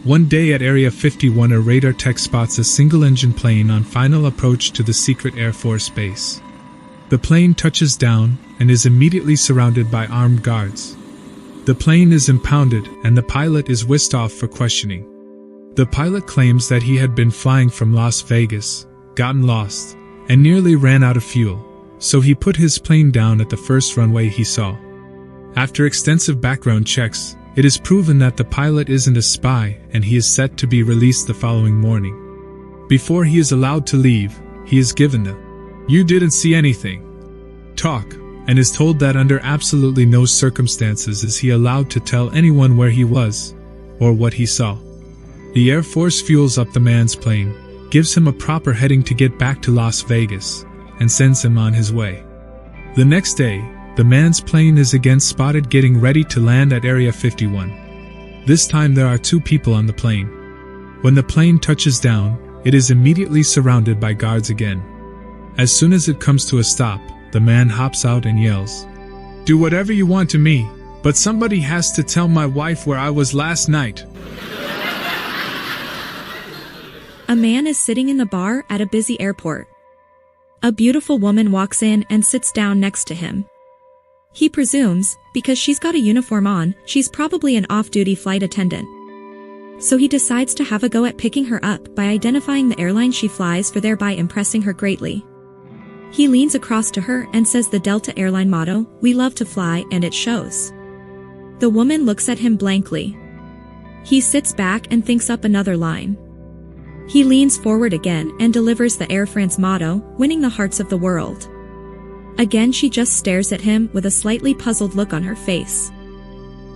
One day at Area 51, a radar tech spots a single-engine plane on final approach to the secret Air Force base. The plane touches down and is immediately surrounded by armed guards. The plane is impounded and the pilot is whisked off for questioning. The pilot claims that he had been flying from Las Vegas, gotten lost, and nearly ran out of fuel, so he put his plane down at the first runway he saw. After extensive background checks, it is proven that the pilot isn't a spy and he is set to be released the following morning. Before he is allowed to leave, he is given the "you didn't see anything" talk, and is told that under absolutely no circumstances is he allowed to tell anyone where he was, or what he saw. The Air Force fuels up the man's plane, gives him a proper heading to get back to Las Vegas, and sends him on his way. The next day, the man's plane is again spotted getting ready to land at Area 51. This time there are 2 people on the plane. When the plane touches down, it is immediately surrounded by guards again. As soon as it comes to a stop, the man hops out and yells, "Do whatever you want to me, but somebody has to tell my wife where I was last night." A man is sitting in the bar at a busy airport. A beautiful woman walks in and sits down next to him. He presumes, because she's got a uniform on, she's probably an off-duty flight attendant. So he decides to have a go at picking her up by identifying the airline she flies for, thereby impressing her greatly. He leans across to her and says the Delta airline motto, "We love to fly, and it shows." The woman looks at him blankly. He sits back and thinks up another line. He leans forward again and delivers the Air France motto, "Winning the hearts of the world." Again she just stares at him with a slightly puzzled look on her face.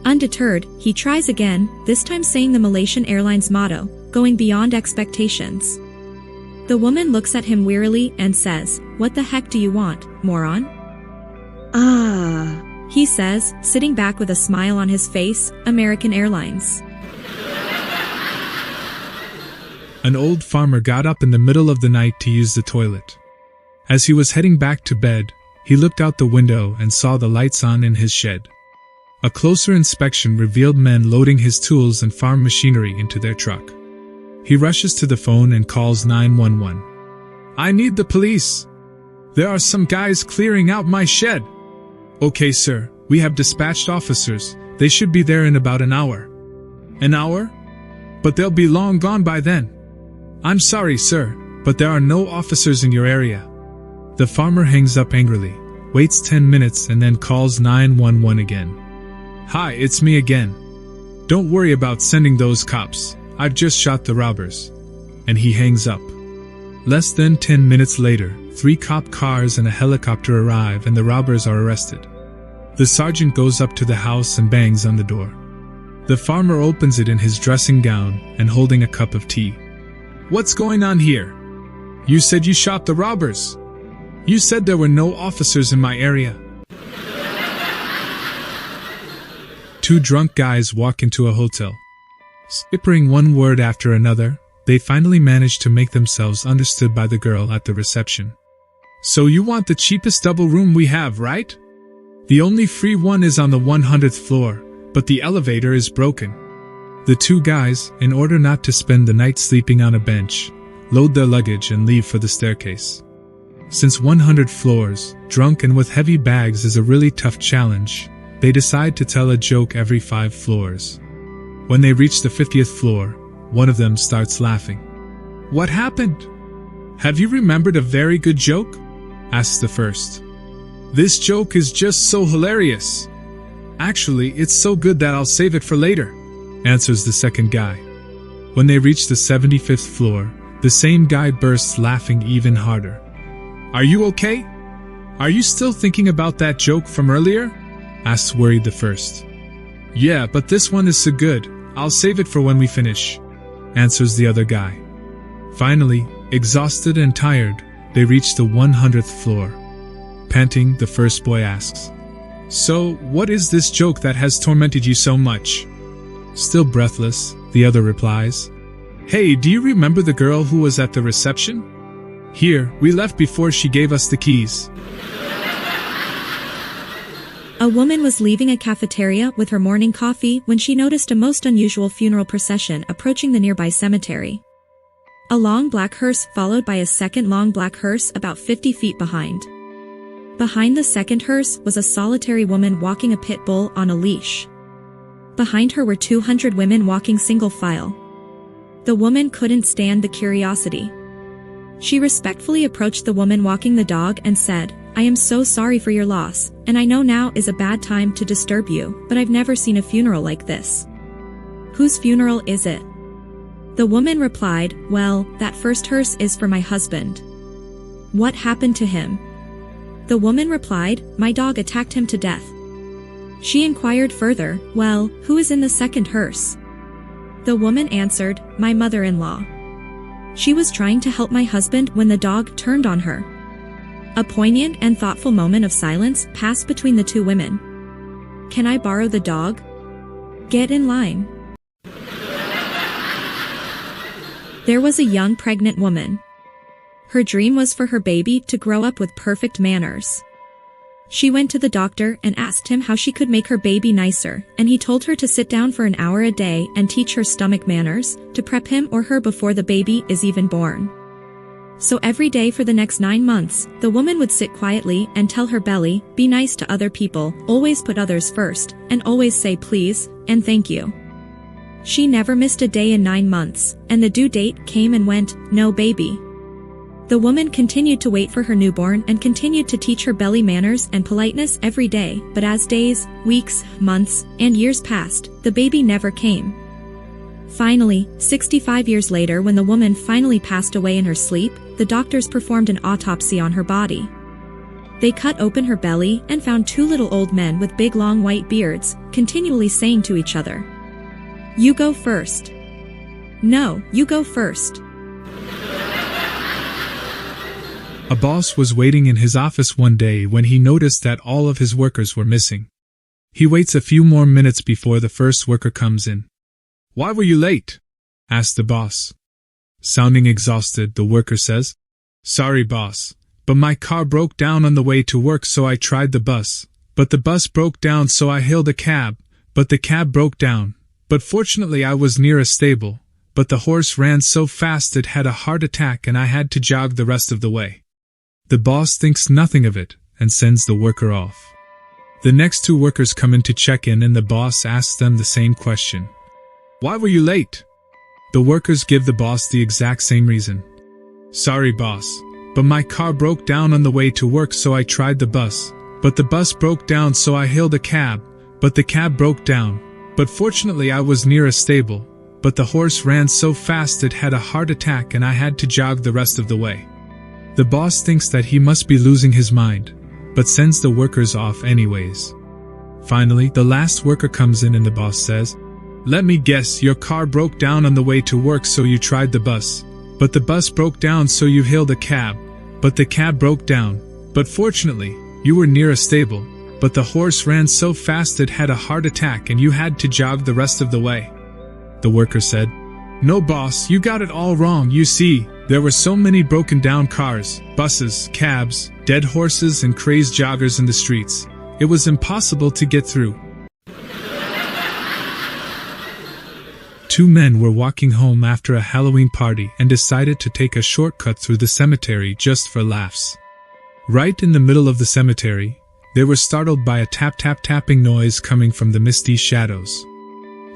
Undeterred, he tries again, this time saying the Malaysian Airlines motto, "Going beyond expectations." The woman looks at him wearily and says, "What the heck do you want, moron?" He says, sitting back with a smile on his face, "American Airlines." An old farmer got up in the middle of the night to use the toilet. As he was heading back to bed, he looked out the window and saw the lights on in his shed. A closer inspection revealed men loading his tools and farm machinery into their truck. He rushes to the phone and calls 911. "I need the police. There are some guys clearing out my shed." "Okay, sir, we have dispatched officers. They should be there in about an hour." "An hour? But they'll be long gone by then." "I'm sorry, sir, but there are no officers in your area." The farmer hangs up angrily, waits 10 minutes and then calls 911 again. "Hi, it's me again. Don't worry about sending those cops. I've just shot the robbers." And he hangs up. Less than 10 minutes later, 3 cop cars and a helicopter arrive and the robbers are arrested. The sergeant goes up to the house and bangs on the door. The farmer opens it in his dressing gown and holding a cup of tea. "What's going on here? You said you shot the robbers. You said there were no officers in my area." 2 drunk guys walk into a hotel. Skippering one word after another, they finally manage to make themselves understood by the girl at the reception. "So you want the cheapest double room we have, right? The only free one is on the 100th floor, but the elevator is broken." The 2 guys, in order not to spend the night sleeping on a bench, load their luggage and leave for the staircase. Since 100 floors, drunk and with heavy bags is a really tough challenge, they decide to tell a joke every 5 floors. When they reach the 50th floor, one of them starts laughing. "What happened? Have you remembered a very good joke?" asks the first. "This joke is just so hilarious. Actually, it's so good that I'll save it for later," answers the second guy. When they reach the 75th floor, the same guy bursts laughing even harder. "Are you okay? Are you still thinking about that joke from earlier?" asks worried the first. "Yeah, but this one is so good, I'll save it for when we finish," answers the other guy. Finally, exhausted and tired, they reach the 100th floor. Panting, the first boy asks, "So, what is this joke that has tormented you so much?" Still breathless, the other replies, "Hey, do you remember the girl who was at the reception? Here, we left before she gave us the keys." A woman was leaving a cafeteria with her morning coffee when she noticed a most unusual funeral procession approaching the nearby cemetery. A long black hearse followed by a second long black hearse about 50 feet behind. Behind the second hearse was a solitary woman walking a pit bull on a leash. Behind her were 200 women walking single file. The woman couldn't stand the curiosity. She respectfully approached the woman walking the dog and said, "I am so sorry for your loss, and I know now is a bad time to disturb you, but I've never seen a funeral like this. Whose funeral is it?" The woman replied, "Well, that first hearse is for my husband." "What happened to him?" The woman replied, "My dog attacked him to death." She inquired further, "Well, who is in the second hearse?" The woman answered, "My mother-in-law. She was trying to help my husband when the dog turned on her." A poignant and thoughtful moment of silence passed between the two women. "Can I borrow the dog?" "Get in line." There was a young pregnant woman. Her dream was for her baby to grow up with perfect manners. She went to the doctor and asked him how she could make her baby nicer, and he told her to sit down for an hour a day and teach her stomach manners, to prep him or her before the baby is even born. So every day for the next 9 months, the woman would sit quietly and tell her belly, "Be nice to other people, always put others first, and always say please, and thank you." She never missed a day in 9 months, and the due date came and went, no baby. The woman continued to wait for her newborn and continued to teach her belly manners and politeness every day, but as days, weeks, months, and years passed, the baby never came. Finally, 65 years later, when the woman finally passed away in her sleep, the doctors performed an autopsy on her body. They cut open her belly and found 2 little old men with big long white beards, continually saying to each other, "You go first." "No, you go first." A boss was waiting in his office one day when he noticed that all of his workers were missing. He waits a few more minutes before the first worker comes in. "Why were you late?" asked the boss. Sounding exhausted, the worker says, "Sorry, boss, but my car broke down on the way to work, so I tried the bus. But the bus broke down, so I hailed a cab. But the cab broke down. But fortunately I was near a stable. But the horse ran so fast it had a heart attack and I had to jog the rest of the way." The boss thinks nothing of it and sends the worker off. The next 2 workers come in to check in and the boss asks them the same question. "Why were you late?" The workers give the boss the exact same reason. "Sorry, boss, but my car broke down on the way to work, so I tried the bus. But the bus broke down, so I hailed a cab. But the cab broke down. But fortunately I was near a stable. But the horse ran so fast it had a heart attack and I had to jog the rest of the way." The boss thinks that he must be losing his mind, but sends the workers off anyways. Finally, the last worker comes in and the boss says, "Let me guess, your car broke down on the way to work, so you tried the bus. But the bus broke down, so you hailed a cab. But the cab broke down. But fortunately, you were near a stable. But the horse ran so fast it had a heart attack and you had to jog the rest of the way." The worker said, "No, boss, you got it all wrong. You see, there were so many broken down cars, buses, cabs, dead horses and crazed joggers in the streets. It was impossible to get through." 2 men were walking home after a Halloween party and decided to take a shortcut through the cemetery just for laughs. Right in the middle of the cemetery, they were startled by a tap-tap-tapping noise coming from the misty shadows.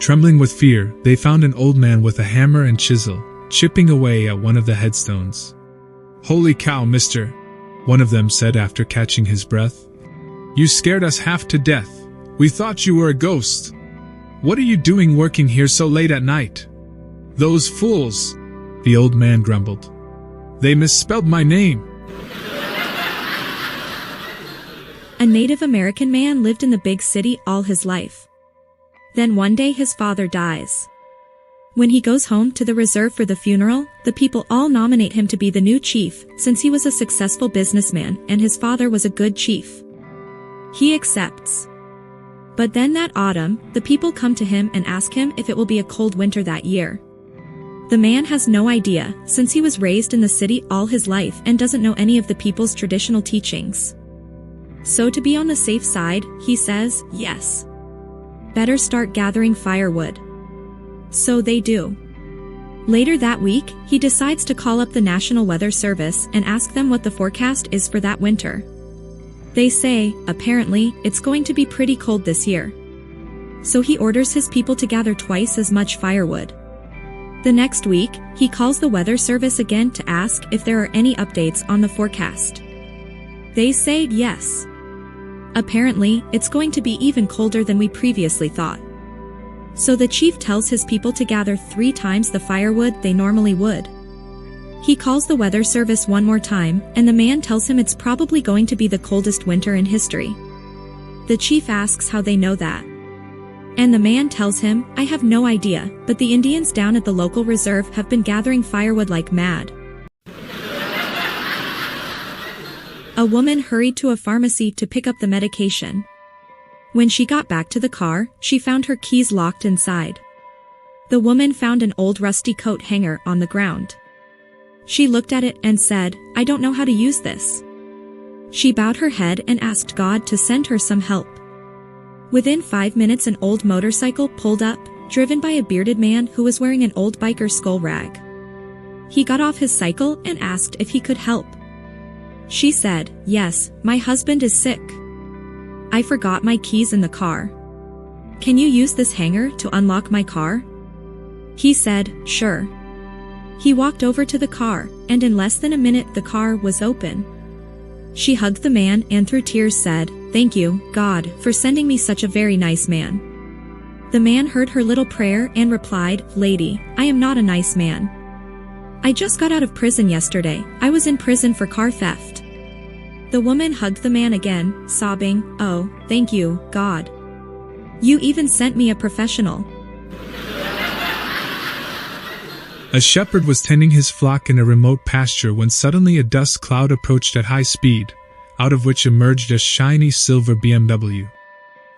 Trembling with fear, they found an old man with a hammer and chisel, chipping away at one of the headstones. "Holy cow, mister," one of them said after catching his breath. "You scared us half to death. We thought you were a ghost. What are you doing working here so late at night?" "Those fools," the old man grumbled. "They misspelled my name." A Native American man lived in the big city all his life. Then one day his father dies. When he goes home to the reserve for the funeral, the people all nominate him to be the new chief, since he was a successful businessman and his father was a good chief. He accepts. But then that autumn, the people come to him and ask him if it will be a cold winter that year. The man has no idea, since he was raised in the city all his life and doesn't know any of the people's traditional teachings. So to be on the safe side, he says, yes. Better start gathering firewood. So they do. Later that week, he decides to call up the National Weather Service and ask them what the forecast is for that winter. They say, apparently, it's going to be pretty cold this year. So he orders his people to gather twice as much firewood. The next week, he calls the weather service again to ask if there are any updates on the forecast. They say yes. Apparently, it's going to be even colder than we previously thought. So the chief tells his people to gather 3 times the firewood they normally would. He calls the weather service one more time, and the man tells him it's probably going to be the coldest winter in history. The chief asks how they know that. And the man tells him, I have no idea, but the Indians down at the local reserve have been gathering firewood like mad. A woman hurried to a pharmacy to pick up the medication. When she got back to the car, she found her keys locked inside. The woman found an old rusty coat hanger on the ground. She looked at it and said, I don't know how to use this. She bowed her head and asked God to send her some help. Within 5 minutes an old motorcycle pulled up, driven by a bearded man who was wearing an old biker skull rag. He got off his cycle and asked if he could help. She said, yes, my husband is sick. I forgot my keys in the car. Can you use this hanger to unlock my car? He said, sure. He walked over to the car, and in less than a minute the car was open. She hugged the man and through tears said, thank you, God, for sending me such a very nice man. The man heard her little prayer and replied, lady, I am not a nice man. I just got out of prison yesterday. I was in prison for car theft. The woman hugged the man again, sobbing, oh, thank you, God. You even sent me a professional. A shepherd was tending his flock in a remote pasture when suddenly a dust cloud approached at high speed, out of which emerged a shiny silver BMW.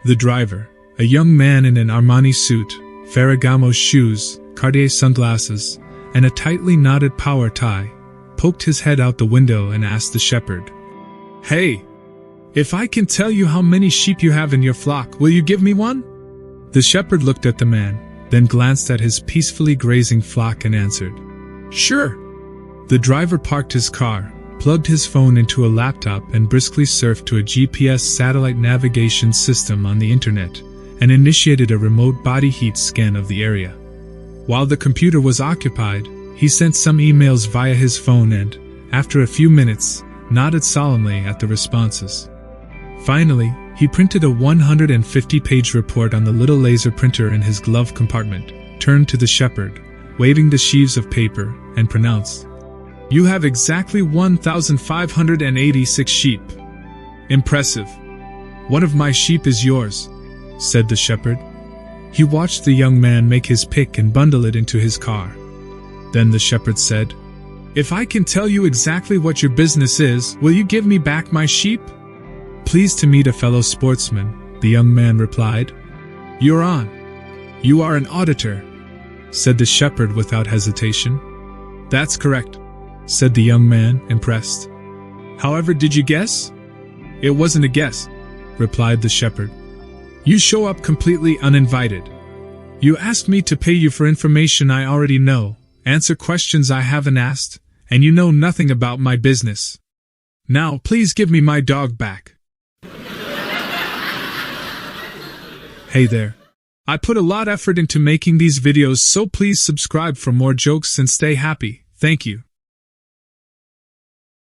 The driver, a young man in an Armani suit, Ferragamo shoes, Cartier sunglasses, and a tightly knotted power tie, poked his head out the window and asked the shepherd, Hey, if I can tell you how many sheep you have in your flock, will you give me one? The shepherd looked at the man, then glanced at his peacefully grazing flock and answered, Sure. The driver parked his car, plugged his phone into a laptop and briskly surfed to a GPS satellite navigation system on the internet and initiated a remote body heat scan of the area. While the computer was occupied, he sent some emails via his phone and, after a few minutes, nodded solemnly at the responses. Finally, he printed a 150-page report on the little laser printer in his glove compartment, turned to the shepherd, waving the sheaves of paper, and pronounced, You have exactly 1,586 sheep. Impressive. One of my sheep is yours, said the shepherd. He watched the young man make his pick and bundle it into his car. Then the shepherd said, If I can tell you exactly what your business is, will you give me back my sheep? Pleased to meet a fellow sportsman, the young man replied. You're on. You are an auditor, said the shepherd without hesitation. That's correct, said the young man, impressed. However, did you guess? It wasn't a guess, replied the shepherd. You show up completely uninvited. You asked me to pay you for information I already know, answer questions I haven't asked, and you know nothing about my business. Now, please give me my dog back. Hey there. I put a lot of effort into making these videos, so please subscribe for more jokes and stay happy. Thank you.